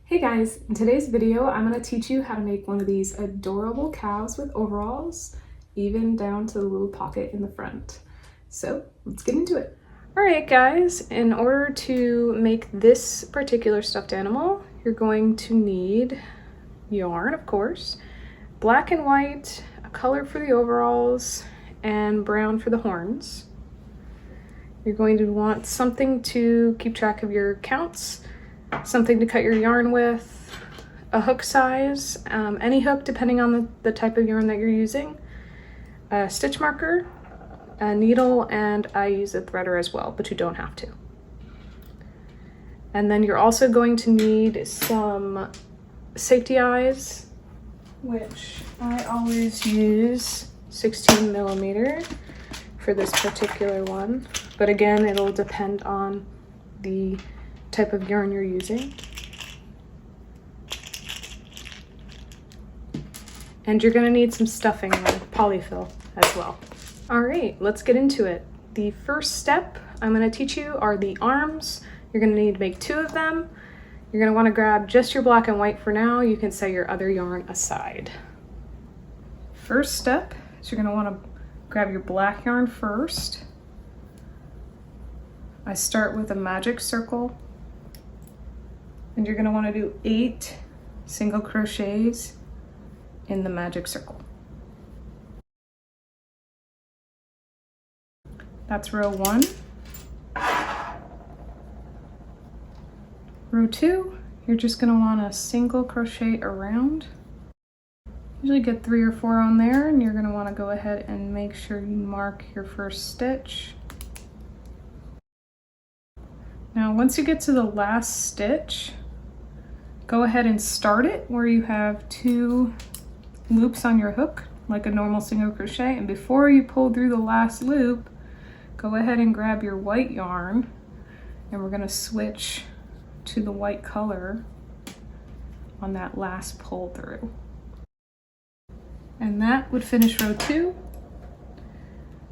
Hey guys, in today's video I'm going to teach you how to make one of these adorable cows with overalls, even down to the little pocket in the front. So let's get into it. Alright guys, in order to make this particular stuffed animal, you're going to need yarn, of course, black and white, a color for the overalls, and brown for the horns. You're going to want something to keep track of your counts, something to cut your yarn with, a hook size, any hook depending on the type of yarn that you're using, a stitch marker, a needle, and I use a threader as well, but you don't have to. And then you're also going to need some safety eyes, which I always use 16 millimeter for this particular one, but again it'll depend on the type of yarn you're using. And you're going to need some stuffing like polyfill as well. All right, let's get into it. The first step I'm going to teach you are the arms. You're going to need to make 2 of them. You're going to want to grab just your black and white for now. You can set your other yarn aside. First step is you're going to want to grab your black yarn first. I start with a magic circle, and you're going to want to do 8 single crochets in the magic circle. That's row 1. Row 2, you're just going to want to single crochet around. Usually get 3 or 4 on there, and you're going to want to go ahead and make sure you mark your first stitch. Now once you get to the last stitch, go ahead and start it where you have 2 loops on your hook, like a normal single crochet, and before you pull through the last loop, go ahead and grab your white yarn, and we're going to switch to the white color on that last pull through. And that would finish row 2.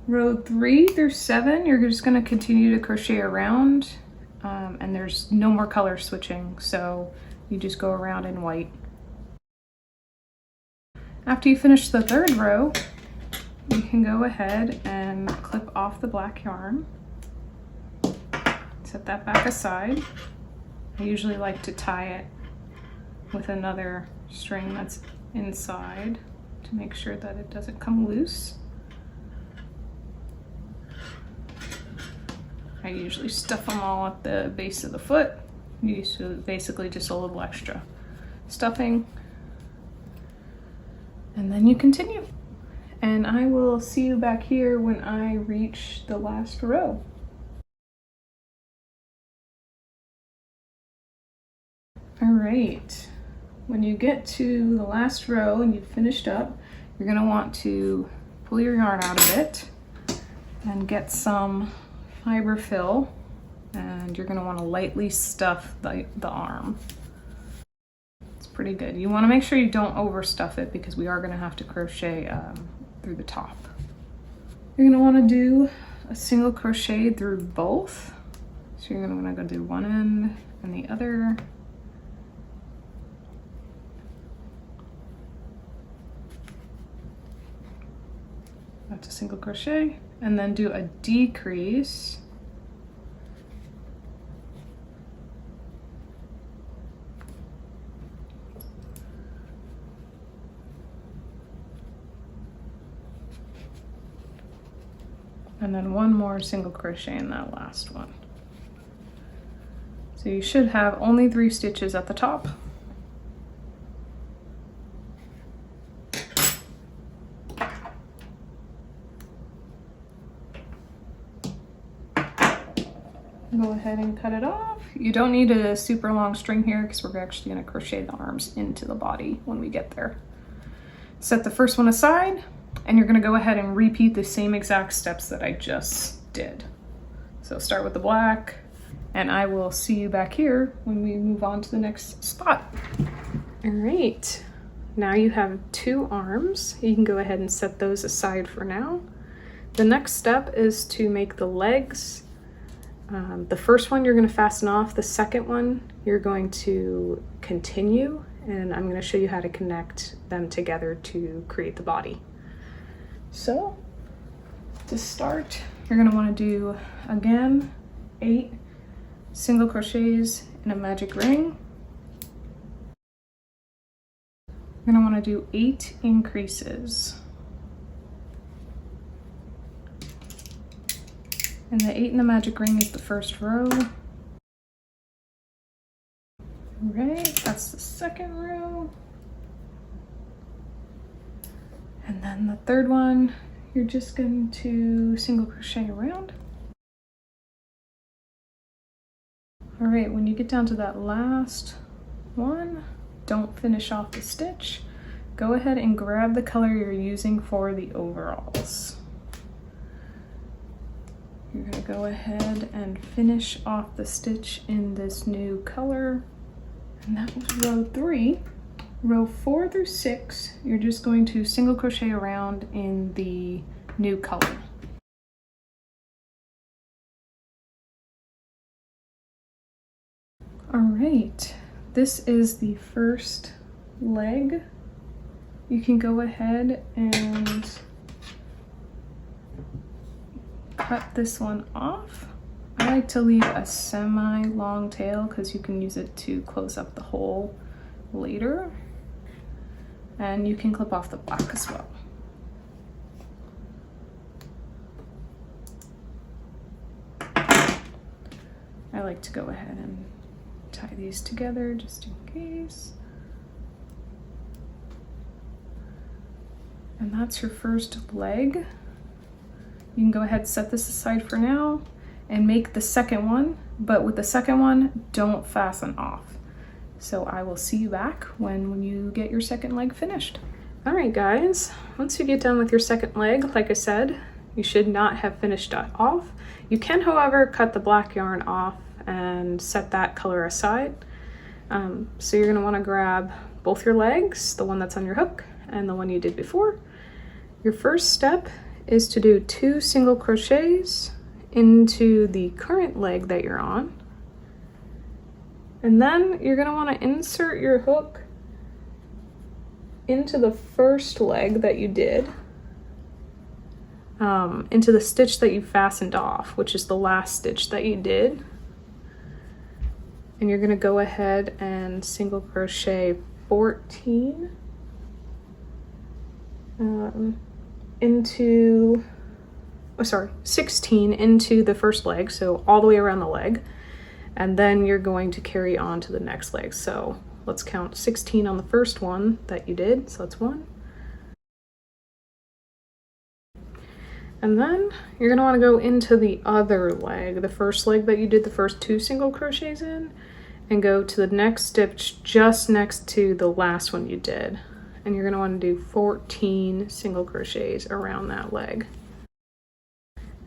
Row 3 through 7, you're just going to continue to crochet around, and there's no more color switching, so you just go around in white. After you finish the 3rd row, you can go ahead and clip off the black yarn. Set that back aside. I usually like to tie it with another string that's inside to make sure that it doesn't come loose. I usually stuff them all at the base of the foot. Basically just a little extra stuffing. And then you continue. And I will see you back here when I reach the last row. All right, when you get to the last row and you've finished up, you're gonna want to pull your yarn out a bit and get some fiber fill, and you're gonna wanna lightly stuff the arm. It's pretty good. You wanna make sure you don't overstuff it because we are gonna have to crochet through the top. You're gonna wanna do a single crochet through both. So you're gonna wanna go do one end and the other. That's a single crochet, and then do a decrease. And then one more single crochet in that last one. So you should have only 3 stitches at the top. Go ahead and cut it off. You don't need a super long string here because we're actually going to crochet the arms into the body when we get there. Set the first one aside, and you're going to go ahead and repeat the same exact steps that I just did. So start with the black, and I will see you back here when we move on to the next spot. All right, now you have 2 arms. You can go ahead and set those aside for now. The next step is to make the legs. The first one you're going to fasten off. The second one you're going to continue, and I'm going to show you how to connect them together to create the body. So to start, you're going to want to do, again, 8 single crochets in a magic ring. You're going to want to do 8 increases. And the 8 in the magic ring is the first row. Right, that's the second row. And then the third one, you're just going to single crochet around. All right, when you get down to that last one, don't finish off the stitch. Go ahead and grab the color you're using for the overalls. You're going to go ahead and finish off the stitch in this new color. And that was row 3. Row 4 through 6, you're just going to single crochet around in the new color. All right, this is the first leg. You can go ahead and cut this one off. I like to leave a semi-long tail because you can use it to close up the hole later. And you can clip off the back as well. I like to go ahead and tie these together just in case. And that's your first leg. You can go ahead and set this aside for now and make the second one, but with the second one, don't fasten off. So I will see you back when you get your second leg finished. All right, guys, once you get done with your second leg, like I said, you should not have finished it off. You can, however, cut the black yarn off and set that color aside. So you're gonna wanna grab both your legs, the one that's on your hook and the one you did before. Your first step is to do 2 single crochets into the current leg that you're on. And then you're gonna wanna insert your hook into the first leg that you did, into the stitch that you fastened off, which is the last stitch that you did. And you're gonna go ahead and single crochet 14 16 into the first leg, so all the way around the leg, and then you're going to carry on to the next leg. So let's count 16 on the first one that you did, so that's 1. And then you're gonna wanna go into the other leg, the first leg that you did the first 2 single crochets in, and go to the next stitch just next to the last one you did. And you're gonna wanna do 14 single crochets around that leg.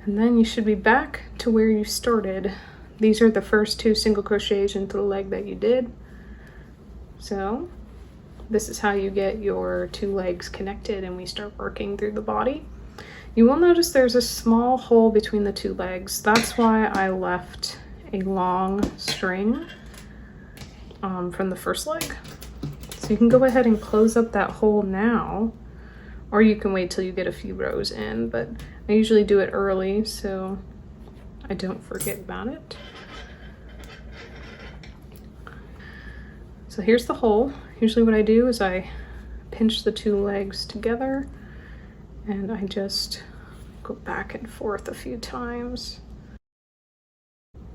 And then you should be back to where you started. These are the first 2 single crochets into the leg that you did. So this is how you get your 2 legs connected and we start working through the body. You will notice there's a small hole between the 2 legs. That's why I left a long string from the first leg. So you can go ahead and close up that hole now, or you can wait till you get a few rows in, but I usually do it early so I don't forget about it. So here's the hole. Usually what I do is I pinch the 2 legs together and I just go back and forth a few times.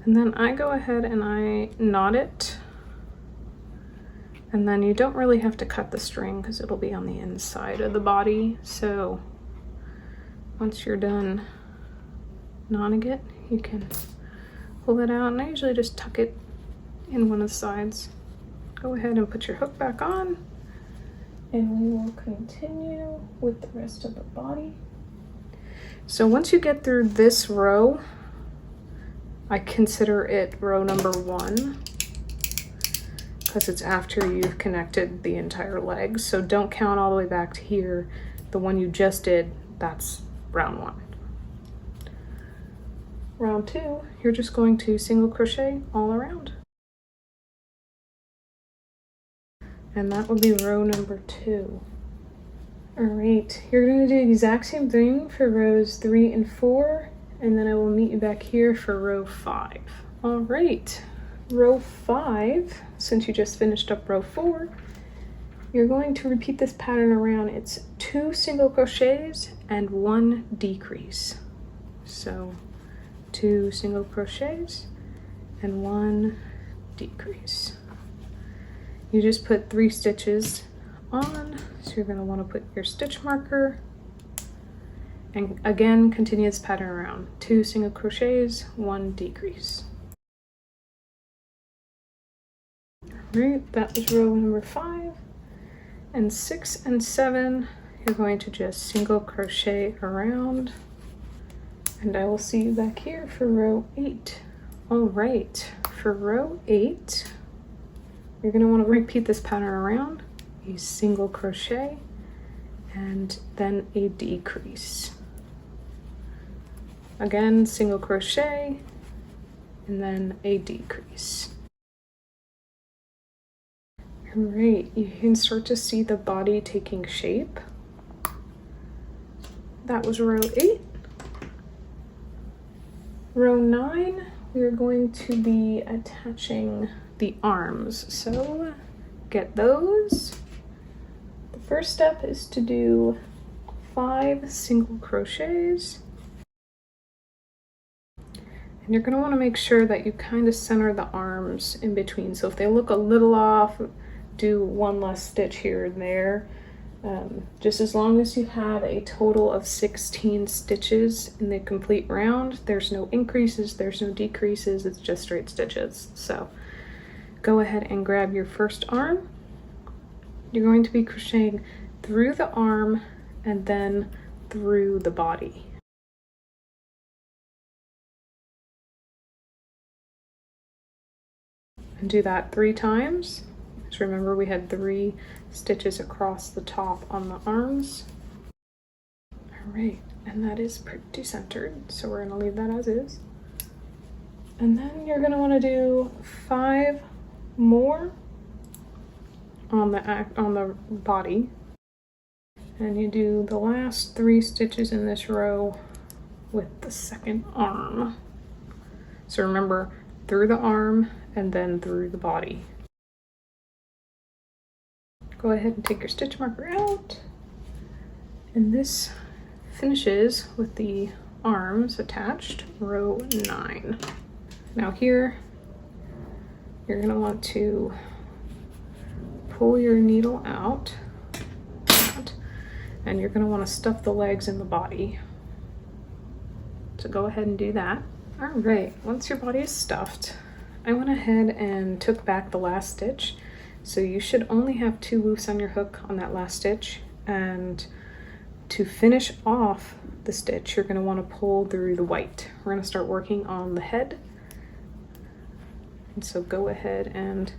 And then I go ahead and I knot it. And then you don't really have to cut the string because it'll be on the inside of the body. So once you're done knotting it, you can pull it out, and I usually just tuck it in one of the sides. Go ahead and put your hook back on, and we will continue with the rest of the body. So once you get through this row, I consider it row number 1. Because it's after you've connected the entire leg. So don't count all the way back to here. The one you just did, that's round 1. Round 2, you're just going to single crochet all around. and that will be row number 2. All right, you're going to do the exact same thing for rows 3 and 4, and then I will meet you back here for row 5. All right, row 5, since you just finished up row 4, you're going to repeat this pattern around. It's 2 single crochets and 1 decrease. So 2 single crochets and 1 decrease. You just put 3 stitches on, so you're going to want to put your stitch marker, and again continue this pattern around. 2 single crochets, 1 decrease. Alright, that was row number 5. And 6 and 7, you're going to just single crochet around, and I will see you back here for row 8. Alright, for row 8, you're going to want to repeat this pattern around. A single crochet and then a decrease. Again, single crochet and then a decrease. All right, you can start to see the body taking shape. That was row 8. Row 9, we're going to be attaching the arms. So get those. First step is to do 5 single crochets, and you're going to want to make sure that you kind of center the arms in between. So if they look a little off, do 1 less stitch here and there. Just as long as you have a total of 16 stitches in the complete round, there's no increases, there's no decreases, it's just straight stitches. So go ahead and grab your first arm. You're going to be crocheting through the arm and then through the body. And do that 3 times. Just remember we had 3 stitches across the top on the arms. All right, and that is pretty centered, so we're going to leave that as is. And then you're going to want to do 5 more on the body, and you do the last 3 stitches in this row with the second arm. So remember, through the arm and then through the body. Go ahead and take your stitch marker out, and this finishes with the arms attached, row 9. Now here you're going to want to pull your needle out, and you're going to want to stuff the legs in the body. So go ahead and do that. All right, once your body is stuffed, I went ahead and took back the last stitch. So you should only have 2 loops on your hook on that last stitch, and to finish off the stitch, you're going to want to pull through the white. We're going to start working on the head. And so go ahead and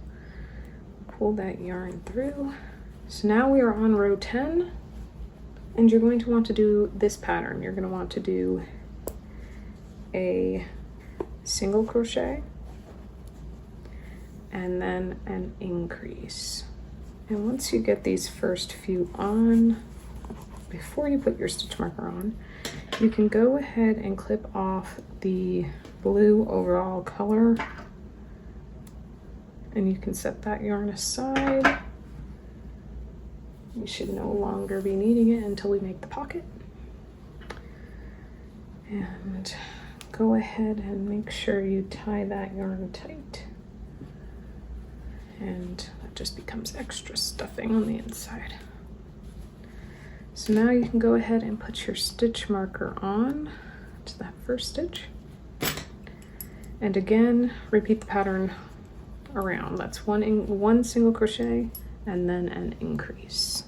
pull that yarn through. So now we are on row 10, and you're going to want to do this pattern. You're going to want to do a single crochet and then an increase. And once you get these first few on, before you put your stitch marker on, you can go ahead and clip off the blue overall color, and you can set that yarn aside. You should no longer be needing it until we make the pocket. And go ahead and make sure you tie that yarn tight, and that just becomes extra stuffing on the inside. So now you can go ahead and put your stitch marker on to that first stitch, and again repeat the pattern around. That's one single crochet and then an increase.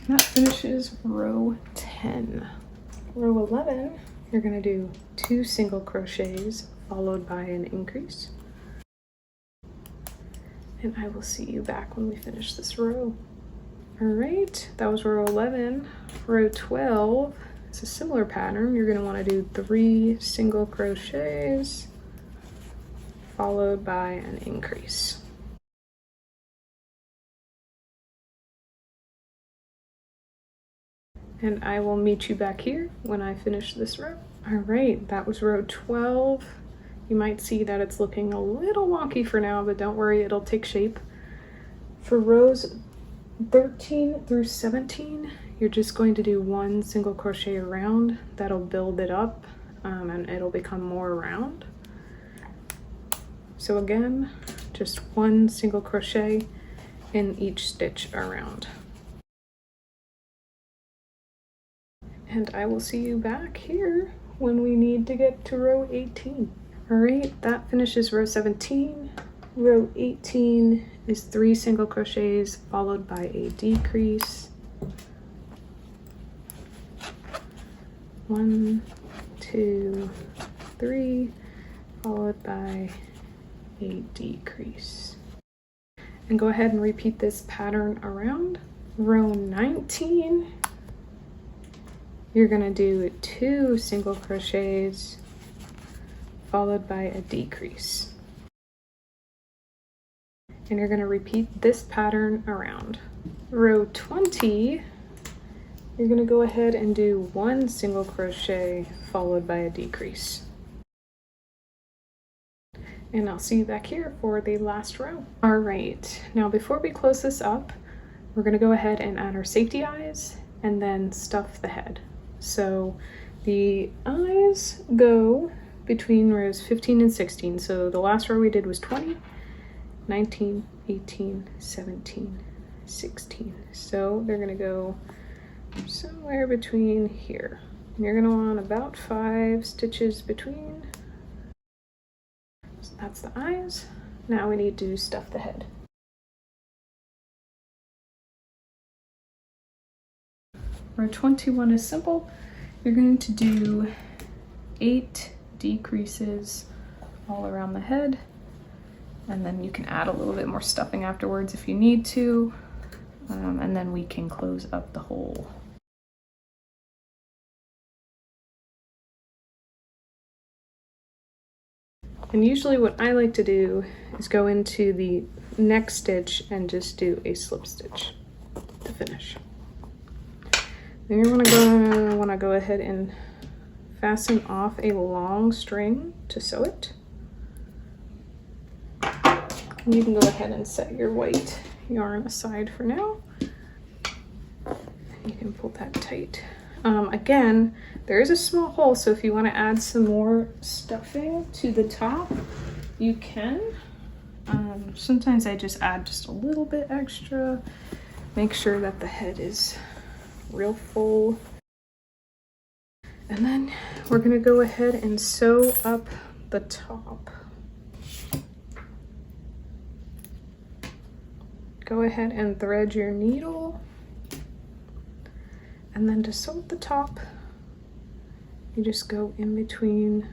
That finishes row 10. Row 11, you're going to do 2 single crochets followed by an increase. And I will see you back when we finish this row. All right, that was row 11. Row 12, it's a similar pattern. You're going to want to do 3 single crochets followed by an increase. And I will meet you back here when I finish this row. All right, that was row 12. You might see that it's looking a little wonky for now, but don't worry, it'll take shape. For rows 13 through 17, you're just going to do one single crochet around. That'll build it up and it'll become more round. So again, just one single crochet in each stitch around. And I will see you back here when we need to get to row 18. All right, that finishes row 17. Row 18 is 3 single crochets followed by a decrease. 1, 2, 3, followed by a decrease. And go ahead and repeat this pattern around. Row 19, you're gonna do 2 single crochets followed by a decrease. And you're gonna repeat this pattern around. Row 20, you're gonna go ahead and do 1 single crochet followed by a decrease. And I'll see you back here for the last row. All right, now before we close this up, we're gonna go ahead and add our safety eyes and then stuff the head. So the eyes go between rows 15 and 16. So the last row we did was 20, 19, 18, 17, 16. So they're gonna go somewhere between here. And you're gonna want about 5 stitches between. So that's the eyes. Now we need to stuff the head. Row 21 is simple. You're going to do 8 decreases all around the head, and then you can add a little bit more stuffing afterwards if you need to, and then we can close up the hole. And usually what I like to do is go into the next stitch and just do a slip stitch to finish. Then you're gonna wanna go ahead and fasten off a long string to sew it. And you can go ahead and set your white yarn aside for now. You can pull that tight. Again, there is a small hole, so if you want to add some more stuffing to the top, you can. Sometimes I just add just a little bit extra. Make sure that the head is real full. And then we're going to go ahead and sew up the top. Go ahead and thread your needle. And then to sew up the top, you just go in between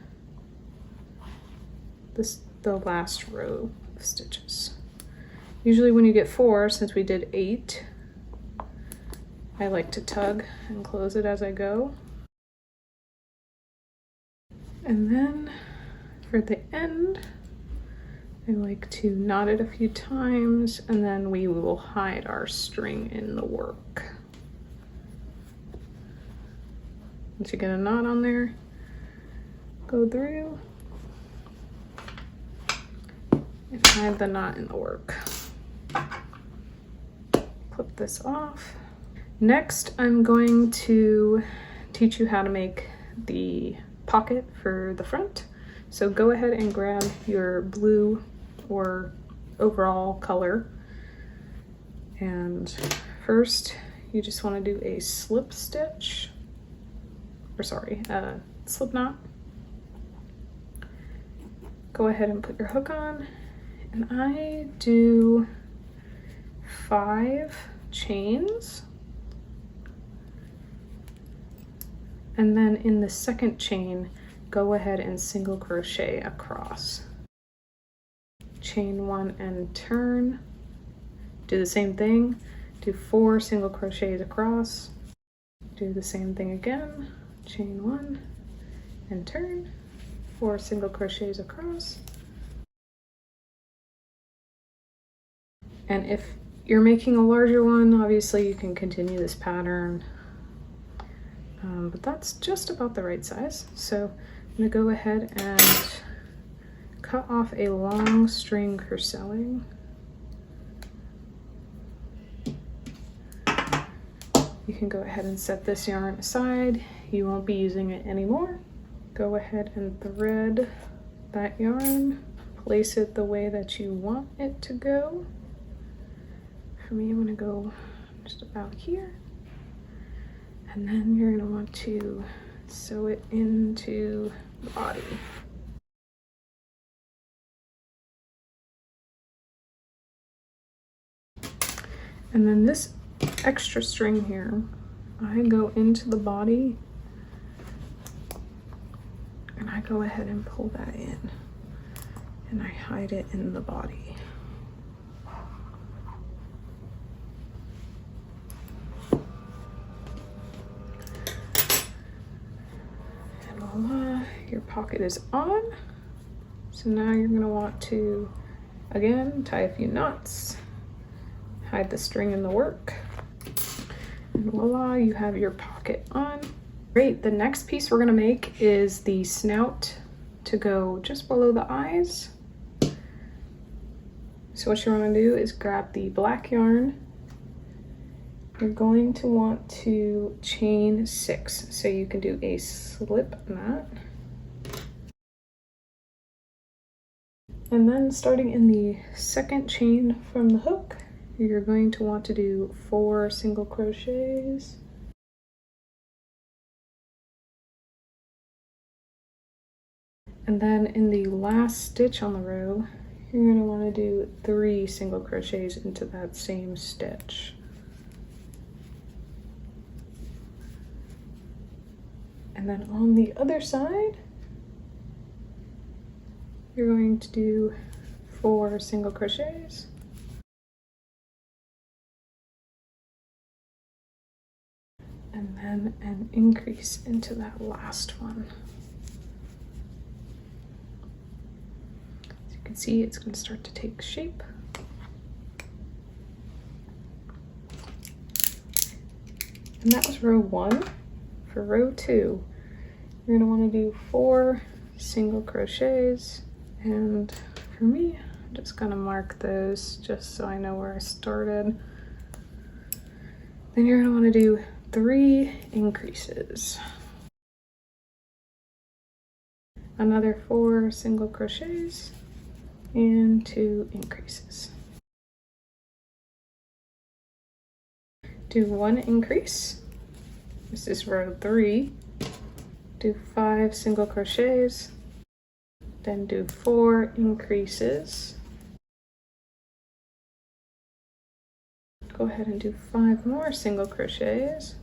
the last row of stitches. Usually when you get 4, since we did 8, I like to tug and close it as I go. And then for the end, I like to knot it a few times, and then we will hide our string in the work. Once you get a knot on there, go through and hide the knot in the work. Clip this off. Next, I'm going to teach you how to make the pocket for the front. So go ahead and grab your blue or overall color. And first, you just want to do a slip stitch, or sorry, slip knot. Go ahead and put your hook on, and I do 5 chains. And then in the second chain, go ahead and single crochet across. Chain 1 and turn. Do the same thing. Do 4 single crochets across. Do the same thing again. Chain 1 and turn. 4 single crochets across. And if you're making a larger one, obviously you can continue this pattern, but that's just about the right size. So I'm gonna go ahead and cut off a long string corselling. You can go ahead and set this yarn aside. You won't be using it anymore. Go ahead and thread that yarn. Place it the way that you want it to go. For me, I'm gonna go just about here. And then you're gonna want to sew it into the body. And then this extra string here, I go into the body and I go ahead and pull that in and I hide it in the body. And voila, your pocket is on. So now you're gonna want to, again, tie a few knots, hide the string in the work, and voila, you have your pocket on. Great, the next piece we're gonna make is the snout to go just below the eyes. So what you wanna do is grab the black yarn. You're going to want to chain 6, so you can do a slip knot. And then starting in the second chain from the hook, you're going to want to do 4 single crochets. And then in the last stitch on the row, you're going to want to do 3 single crochets into that same stitch. And then on the other side, you're going to do 4 single crochets. And then an increase into that last one. As you can see, it's going to start to take shape. And that was row 1. For row 2, you're going to want to do 4 single crochets. And for me, I'm just going to mark those just so I know where I started. Then you're going to want to do 3 increases, another 4 single crochets, and 2 increases. Do 1 increase. This is row 3. Do 5 single crochets, then do 4 increases. Go ahead and do 5 more single crochets.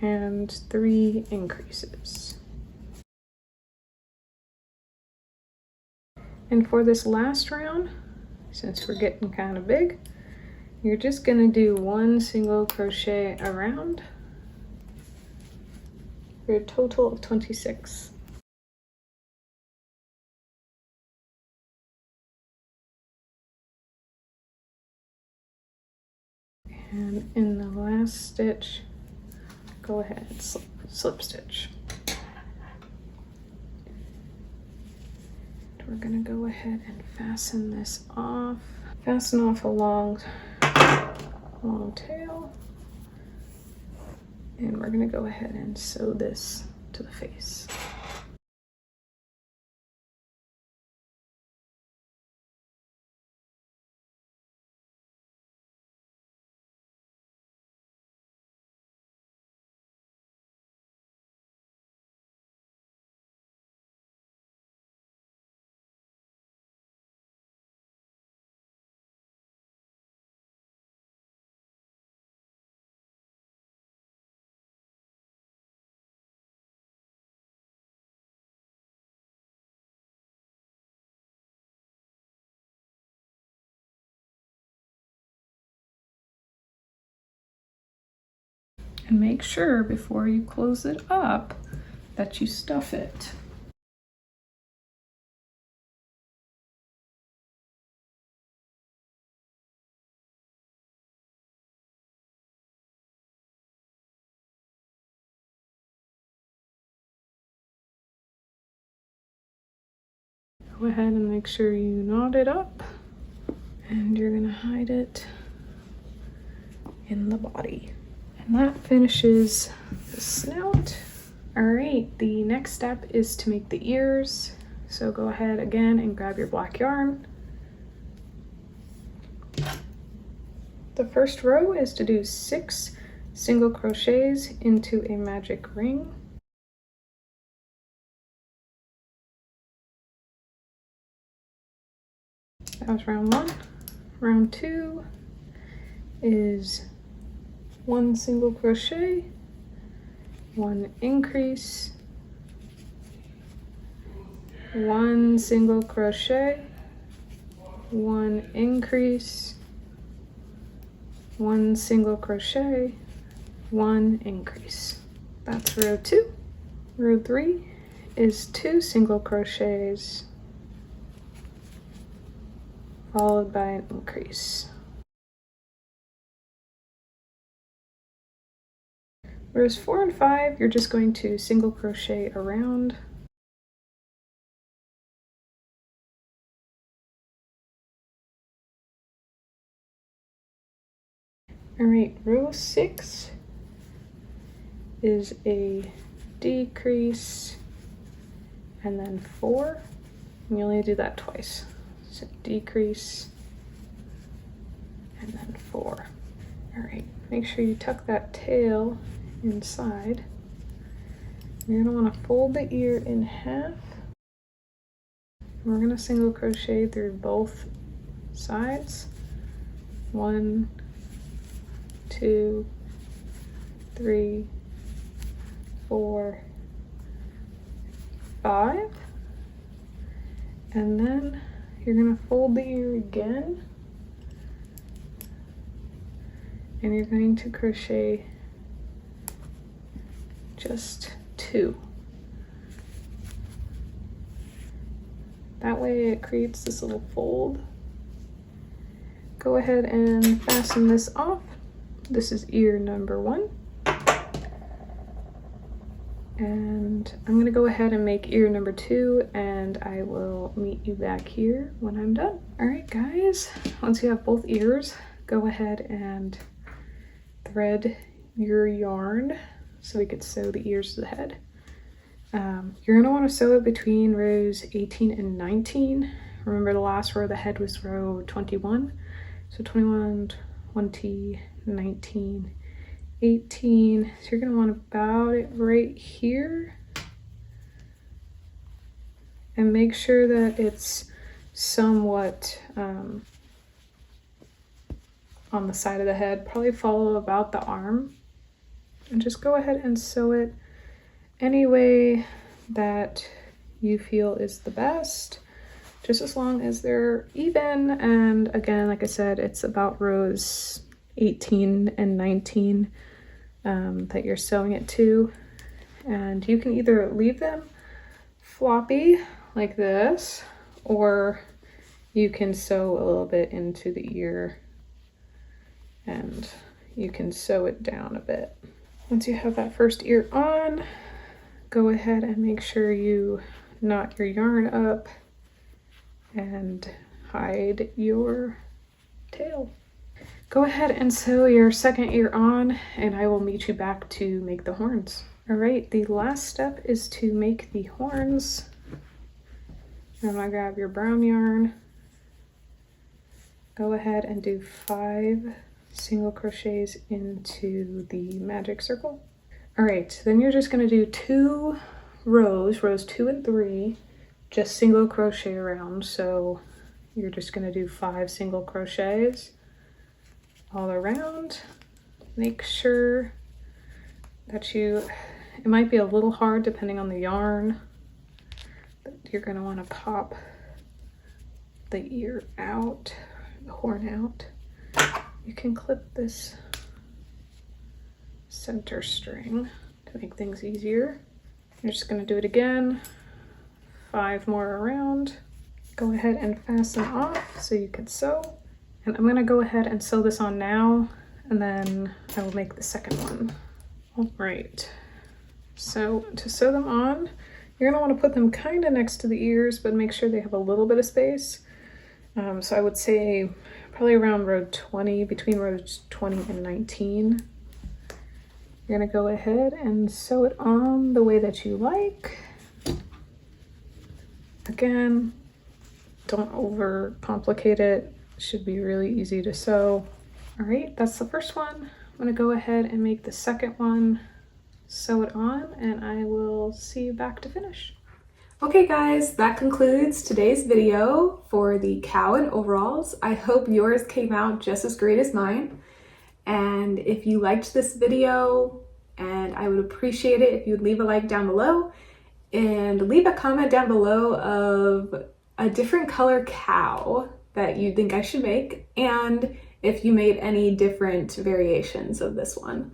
And 3 increases. And for this last round, since we're getting kind of big, you're just going to do 1 single crochet around for a total of 26. And in the last stitch, go ahead and slip stitch. We're going to go ahead and fasten this off. Fasten off a long tail. And we're going to go ahead and sew this to the face. And make sure before you close it up that you stuff it. Go ahead and make sure you knot it up, and you're gonna hide it in the body. And that finishes the snout. All right, the next step is to make the ears. So go ahead again and grab your black yarn. The first row is to do 6 single crochets into a magic ring. That was round 1. Round 2 is 1 single crochet, 1 increase, 1 single crochet, 1 increase, 1 single crochet, 1 increase. That's row 2. Row 3 is 2 single crochets followed by an increase. Rows 4 and 5, you're just going to single crochet around. All right, row 6 is a decrease and then 4. And you only do that twice. So decrease and then 4. All right, make sure you tuck that tail inside. You're gonna wanna fold the ear in half. We're gonna single crochet through both sides. 1, 2, 3, 4, 5. And then you're gonna fold the ear again. And you're going to crochet just 2. That way it creates this little fold. Go ahead and fasten this off. This is ear number 1. And I'm gonna go ahead and make ear number 2, and I will meet you back here when I'm done. All right, guys, once you have both ears, go ahead and thread your yarn so we could sew the ears to the head. You're gonna wanna sew it between rows 18 and 19. Remember the last row of the head was row 21. So 21, 20, 19, 18. So you're gonna want about it right here. And make sure that it's somewhat on the side of the head. Probably follow about the arm. And just go ahead and sew it any way that you feel is the best, just as long as they're even. And again, like I said, it's about rows 18 and 19 that you're sewing it to. And you can either leave them floppy like this, or you can sew a little bit into the ear and you can sew it down a bit. Once you have that first ear on, go ahead and make sure you knot your yarn up and hide your tail. Go ahead and sew your second ear on, and I will meet you back to make the horns. All right, the last step is to make the horns. I'm gonna grab your brown yarn. Go ahead and do 5 single crochets into the magic circle. All right, then you're just gonna do 2 rows 2 and 3, just single crochet around. So you're just gonna do 5 single crochets all around. Make sure that it might be a little hard depending on the yarn, but you're gonna wanna pop the ear out, the horn out. You can clip this center string to make things easier. You're just gonna do it again, 5 more around. Go ahead and fasten off so you can sew. And I'm gonna go ahead and sew this on now, and then I will make the second one. All right, so to sew them on, You're gonna want to put them kind of next to the ears, but make sure they have a little bit of space. So I would say probably around row 20, between rows 20 and 19. You're gonna go ahead and sew it on the way that you like. Again, don't over complicate it. It should be really easy to sew. All right, that's the first one. I'm gonna go ahead and make the second one, sew it on, and I will see you back to finish. Okay guys, that concludes today's video for the cow and overalls. I hope yours came out just as great as mine. And if you liked this video, and I would appreciate it if you would leave a like down below and leave a comment down below of a different color cow that you think I should make, and if you made any different variations of this one.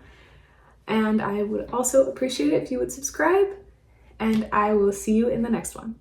And I would also appreciate it if you would subscribe, and I will see you in the next one.